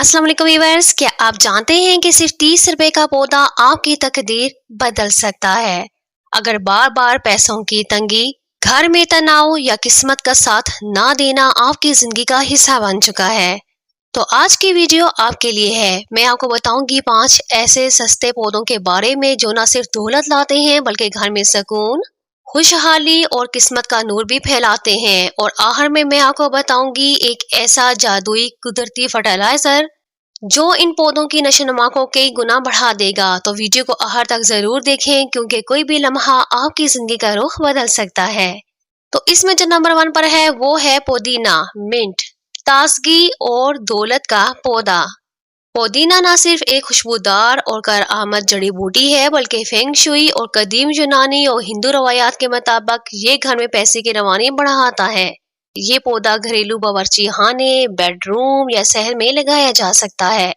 अस्सलाम वालेकुम व्यूअर्स, क्या आप जानते हैं कि सिर्फ 30 रुपए का पौधा आपकी तकदीर बदल सकता है। अगर बार बार पैसों की तंगी, घर में तनाव या किस्मत का साथ ना देना आपकी जिंदगी का हिस्सा बन चुका है, तो आज की वीडियो आपके लिए है। मैं आपको बताऊंगी 5 ऐसे सस्ते पौधों के बारे में जो ना सिर्फ दौलत लाते हैं बल्कि घर में सुकून, खुशहाली और किस्मत का नूर भी फैलाते हैं। और आखिर में मैं आपको बताऊंगी एक ऐसा जादुई कुदरती फर्टिलाइजर जो इन पौधों की नशोनुमा को कई गुना बढ़ा देगा। तो वीडियो को आखिर तक जरूर देखें क्योंकि कोई भी लम्हा आपकी जिंदगी का रुख बदल सकता है। तो इसमें जो नंबर 1 पर है वो है पुदीना, मिंट, ताजगी और दौलत का पौधा। पुदीना ना सिर्फ एक खुशबूदार और कारआमद जड़ी बूटी है बल्कि फेंग शुई और कदीम यूनानी और हिंदू रवायात के मुताबिक ये घर में पैसे की रवानी बढ़ाता है। ये पौधा घरेलू बावर्ची खाने, बेडरूम या शहर में लगाया जा सकता है।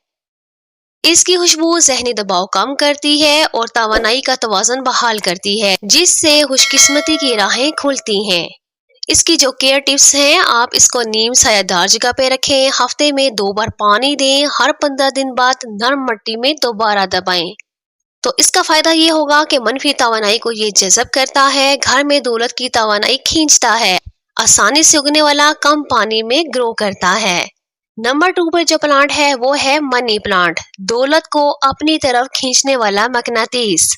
इसकी खुशबू जहनी दबाव कम करती है और तवानाई का तवाज़ुन बहाल करती है, जिससे खुशकिस्मती की राहें खुलती हैं। इसकी जो केयर टिप्स हैं, आप इसको नीम सायादार जगह पे रखें, हफ्ते में 2 बार पानी दें, हर 15 दिन बाद नरम मिट्टी में दोबारा दबाएं। तो इसका फायदा ये होगा कि मनफी तवानाई को ये जज़ब करता है, घर में दौलत की तवानाई खींचता है, आसानी से उगने वाला, कम पानी में ग्रो करता है। नंबर 2 पर जो प्लांट है वो है मनी प्लांट, दौलत को अपनी तरफ खींचने वाला मकनातीस।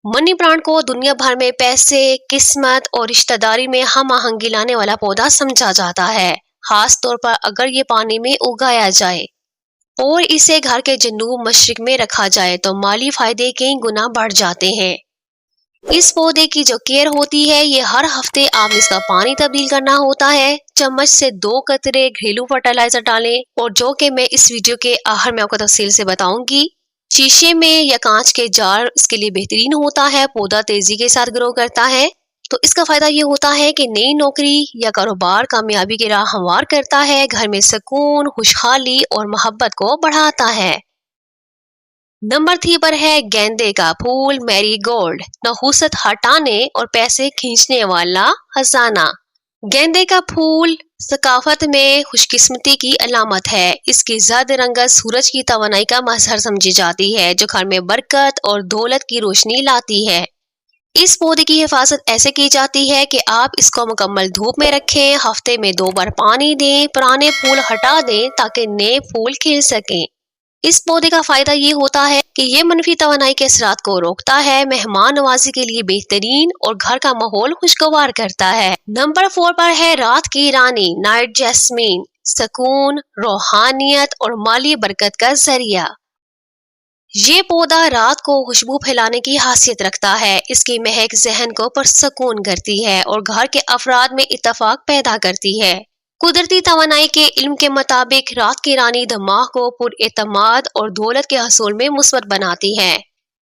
मनी प्लांट को दुनिया भर में पैसे, किस्मत और रिश्तेदारी में हम आहंगी लाने वाला पौधा समझा जाता है, खास तौर पर अगर ये पानी में उगाया जाए और इसे घर के जनूब मशरिक में रखा जाए तो माली फायदे कई गुना बढ़ जाते हैं। इस पौधे की जो केयर होती है, ये हर हफ्ते आप इसका पानी तब्दील करना होता है। चम्मच से 2 कतरे घरेलू फर्टिलाइजर डालें, और जो कि मैं इस वीडियो के आखिर में आपको तफसील से बताऊंगी। शीशे में या कांच के जार इसके लिए बेहतरीन होता है, पौधा तेजी के साथ ग्रो करता है। तो इसका फायदा ये होता है कि नई नौकरी या कारोबार कामयाबी की राह हमवार करता है, घर में सुकून, खुशहाली और मोहब्बत को बढ़ाता है। नंबर 3 पर है गेंदे का फूल, मैरीगोल्ड, नहुसत हटाने और पैसे खींचने वाला खजाना। गेंदे का फूल सकाफत में खुशकिस्मती की अलामत है। इसकी जर्द रंगत सूरज की तवानाई का मजहर समझी जाती है, जो घर में बरकत और दौलत की रोशनी लाती है। इस पौधे की हिफाजत ऐसे की जाती है कि आप इसको मुकम्मल धूप में रखें, हफ्ते में 2 बार पानी दें, पुराने फूल हटा दें ताकि नए फूल खिल सकें। इस पौधे का फायदा ये होता है कि ये मनफी तवानाई के असरात को रोकता है, मेहमान नवाजी के लिए बेहतरीन और घर का माहौल खुशगवार करता है। नंबर 4 पर है रात की रानी, नाइट जैस्मीन, सुकून, रूहानियत और माली बरकत का जरिया। ये पौधा रात को खुशबू फैलाने की खासियत रखता है। इसकी महक जहन को पुरसकून करती है और घर के अफराद में इत्तेफाक पैदा करती है। कुदरती तवानाई के इल्म के मुताबिक रात की रानी दिमाग को पुरएतमाद और दौलत के हसूल में मुस्बत बनाती है।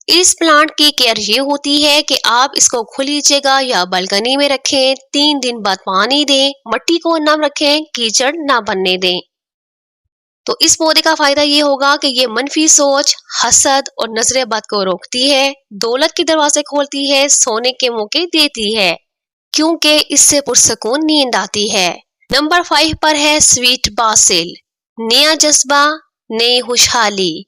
इस प्लांट की केयर ये होती है कि आप इसको खुली जगह या बालकनी में रखें, 3 दिन बाद पानी दें, मिट्टी को नम रखें, कीचड़ ना बनने दें। तो इस पौधे का फायदा ये होगा कि ये मनफी सोच, हसद और नजर बद को रोकती है, दौलत के दरवाजे खोलती है, सोने के मौके देती है, क्योंकि इससे पुरसकून नींद आती है। नंबर 5 पर है स्वीट बासिल, नया जज्बा, नई खुशहाली।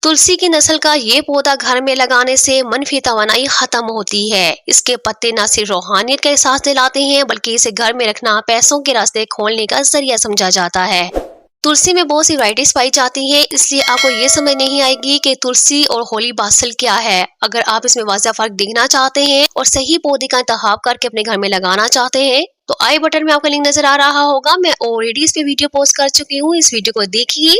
तुलसी की नस्ल का ये पौधा घर में लगाने से मनफी तवानाई खत्म होती है। इसके पत्ते न सिर्फ रूहानियत का एहसास दिलाते हैं बल्कि इसे घर में रखना पैसों के रास्ते खोलने का जरिया समझा जाता है। तुलसी में बहुत सी वैरायटीज पाई जाती हैं, इसलिए आपको ये समझ नहीं आएगी कि तुलसी और होली बासिल क्या है। अगर आप इसमें वाज़ह फर्क देखना चाहते हैं और सही पौधे का इंतखाब करके अपने घर में लगाना चाहते हैं तो आई बटन में आपका लिंक नजर आ रहा होगा। मैं ऑलरेडी इस पे वीडियो पोस्ट कर चुकी हूँ, इस वीडियो को देखिए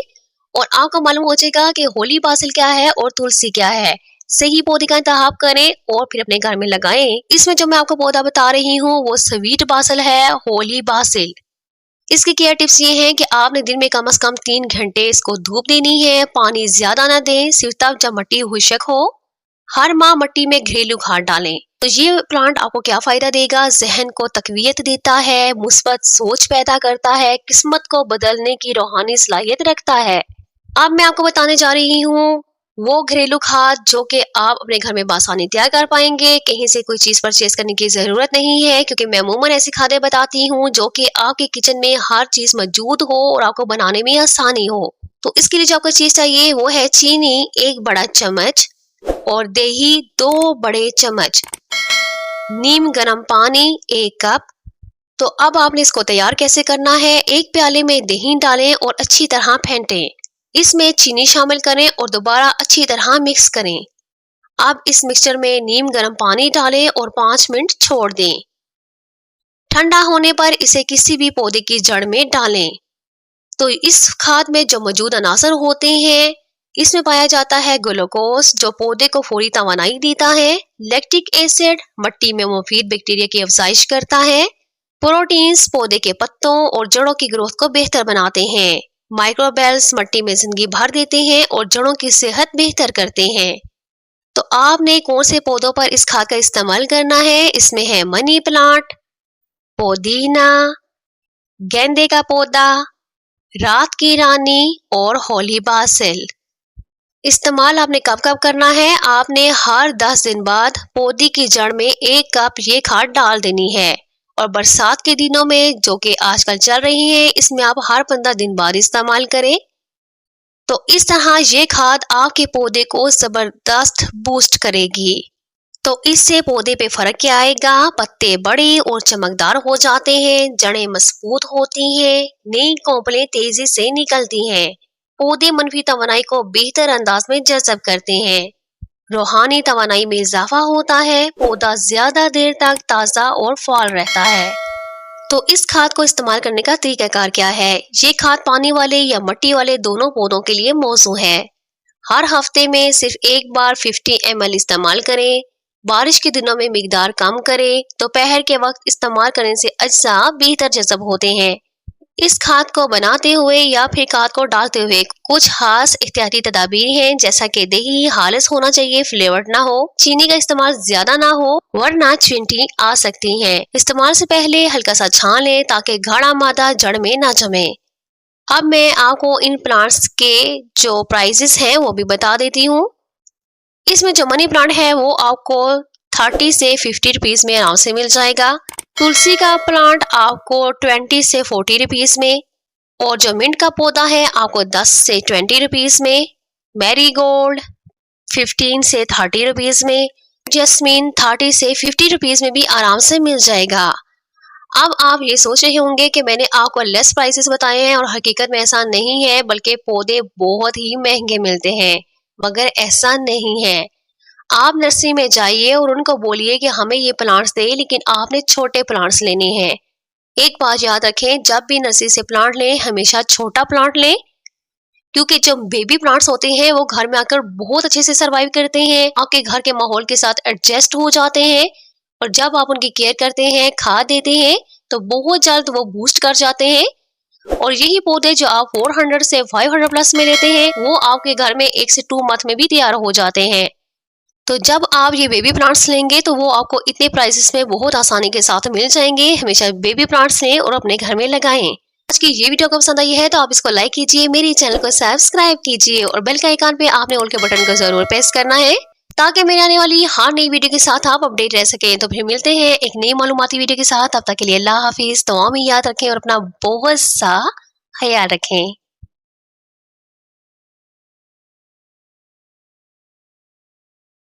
और आपको मालूम हो जाएगा कि होली बासिल क्या है और तुलसी क्या है। सही पौधे का इंतखाब करें और फिर अपने घर में लगाएं। इसमें जो मैं आपको पौधा बता रही हूँ वो स्वीट बासिल है, होली बासिल। इसकी केयर टिप्स ये हैं कि आपने दिन में कम से कम 3 घंटे इसको धूप देनी है, पानी ज्यादा ना दें, सिर्फ तब जब मिट्टी खुश्क हो। हर माह मिट्टी में घरेलू खाद डालें। तो ये प्लांट आपको क्या फायदा देगा, जहन को तकवीयत देता है, मुस्बत सोच पैदा करता है, किस्मत को बदलने की रूहानी सलाहियत रखता है। अब मैं आपको बताने जा रही हूँ वो घरेलू खाद जो कि आप अपने घर में बासानी तैयार कर पाएंगे, कहीं से कोई चीज परचेज करने की जरूरत नहीं है, क्योंकि मैं अमूमन ऐसी खादें बताती हूँ जो कि आपके किचन में हर चीज मौजूद हो और आपको बनाने में आसानी हो। تو اس کے لیے جو آپ کو چیز چاہیے وہ ہے چینی 1 بڑا چمچ اور دہی 2 بڑے چمچ، نیم گرم پانی 1 کپ۔ تو اب آپ نے اس کو تیار کیسے کرنا ہے، ایک پیالے میں دہی ڈالیں اور اچھی طرح پھینٹیں، اس میں چینی شامل کریں اور دوبارہ اچھی طرح مکس کریں۔ اب اس مکسچر میں نیم گرم پانی ڈالیں اور 5 منٹ چھوڑ دیں۔ ٹھنڈا ہونے پر اسے کسی بھی پودے کی جڑ میں ڈالیں۔ تو اس کھاد میں جو موجود عناصر ہوتے ہیں، اس میں پایا جاتا ہے گلوکوز جو پودے کو فوری توانائی دیتا ہے، لیکٹک ایسڈ مٹی میں مفید بیکٹیریا کی افزائش کرتا ہے، پروٹینز پودے کے پتوں اور جڑوں کی گروتھ کو بہتر بناتے ہیں، مائکروبیلز مٹی میں زندگی بھر دیتے ہیں اور جڑوں کی صحت بہتر کرتے ہیں۔ تو آپ نے کون سے پودوں پر اس کھاد کا استعمال کرنا ہے، اس میں ہے منی پلانٹ، پودینہ، گیندے کا پودا، رات کی رانی اور ہولی باسل۔ استعمال آپ نے کب کب کرنا ہے، آپ نے ہر 10 دن بعد پودے کی جڑ میں 1 کپ یہ کھاد ڈال دینی ہے، اور برسات کے دنوں میں جو کہ آج کل چل رہی ہیں اس میں آپ ہر 15 دن بعد استعمال کریں۔ تو اس طرح یہ کھاد آپ کے پودے کو زبردست بوسٹ کرے گی۔ تو اس سے پودے پہ فرق کیا آئے گا، پتے بڑے اور چمکدار ہو جاتے ہیں، جڑیں مضبوط ہوتی ہیں، نئی کونپلیں تیزی سے نکلتی ہیں، پودے منفی توانائی کو بہتر انداز میں جذب کرتے ہیں، روحانی توانائی میں اضافہ ہوتا ہے، پودا زیادہ دیر تک تازہ اور فعال رہتا ہے۔ تو اس کھاد کو استعمال کرنے کا طریقہ کار کیا ہے، یہ کھاد پانی والے یا مٹی والے دونوں پودوں کے لیے موزوں ہے۔ ہر ہفتے میں صرف ایک بار 50 ml استعمال کریں، بارش کے دنوں میں مقدار کم کریں، دوپہر کے وقت استعمال کرنے سے اجزاء بہتر جذب ہوتے ہیں۔ اس کھاد کو بناتے ہوئے یا پھر کھاد کو ڈالتے ہوئے کچھ خاص احتیاطی تدابیر ہیں، جیسا کہ دہی خالص ہونا چاہیے، فلیورڈ نہ ہو، چینی کا استعمال زیادہ نہ ہو ورنہ چینٹی آ سکتی ہیں۔ استعمال سے پہلے ہلکا سا چھان لیں تاکہ گاڑھا مادہ جڑ میں نہ جمے۔ اب میں آپ کو ان پلانٹس کے جو پرائزز ہیں وہ بھی بتا دیتی ہوں۔ اس میں جو منی پلانٹ ہے وہ آپ کو 30 سے 50 روپیز میں آرام سے مل جائے گا، تلسی کا پلانٹ آپ کو 20 سے 40 روپیز میں، اور جو منٹ کا پودا ہے آپ کو 10 سے 20 روپیز میں، میری گولڈ 15 سے 30 روپیز میں، جسمین 30 سے 50 روپیز میں بھی آرام سے مل جائے گا۔ اب آپ یہ سوچ رہے ہوں گے کہ میں نے آپ کو لیس پرائسز بتائے ہیں اور حقیقت میں ایسا نہیں ہے، بلکہ پودے بہت ہی مہنگے ملتے ہیں، مگر ایسا نہیں ہے۔ آپ نرسری میں جائیے اور ان کو بولیے کہ ہمیں یہ پلانٹس دے، لیکن آپ نے چھوٹے پلانٹس لینے ہیں۔ ایک بات یاد رکھیں، جب بھی نرسری سے پلانٹ لیں ہمیشہ چھوٹا پلانٹ لیں، کیونکہ جو بیبی پلانٹس ہوتے ہیں وہ گھر میں آ کر بہت اچھے سے سروائیو کرتے ہیں، آپ کے گھر کے ماحول کے ساتھ ایڈجسٹ ہو جاتے ہیں، اور جب آپ ان کی کیئر کرتے ہیں، کھاد دیتے ہیں تو بہت جلد وہ بوسٹ کر جاتے ہیں، اور یہی پودے جو آپ 400 سے 500 پلس میں لیتے ہیں وہ آپ کے گھر میں 1 سے 2 منتھ میں بھی تیار ہو جاتے ہیں۔ تو جب آپ یہ بیبی پلانٹس لیں گے تو وہ آپ کو اتنے پرائسز میں بہت آسانی کے ساتھ مل جائیں گے۔ ہمیشہ بیبی پلانٹس لیں اور اپنے گھر میں لگائیں۔ آج کی یہ ویڈیو کو پسند آئی ہے تو آپ اس کو لائک کیجئے، میری چینل کو سبسکرائب کیجئے اور بیل کا آئیکن پہ آپ نے آل کے بٹن کو ضرور پریس کرنا ہے تاکہ میرے آنے والی ہر نئی ویڈیو کے ساتھ آپ اپڈیٹ رہ سکیں۔ تو پھر ملتے ہیں ایک نئی معلوماتی ویڈیو کے ساتھ، تب تک کے لیے اللہ حافظ، دعا میں یاد رکھیں اور اپنا بہت سا خیال رکھیں۔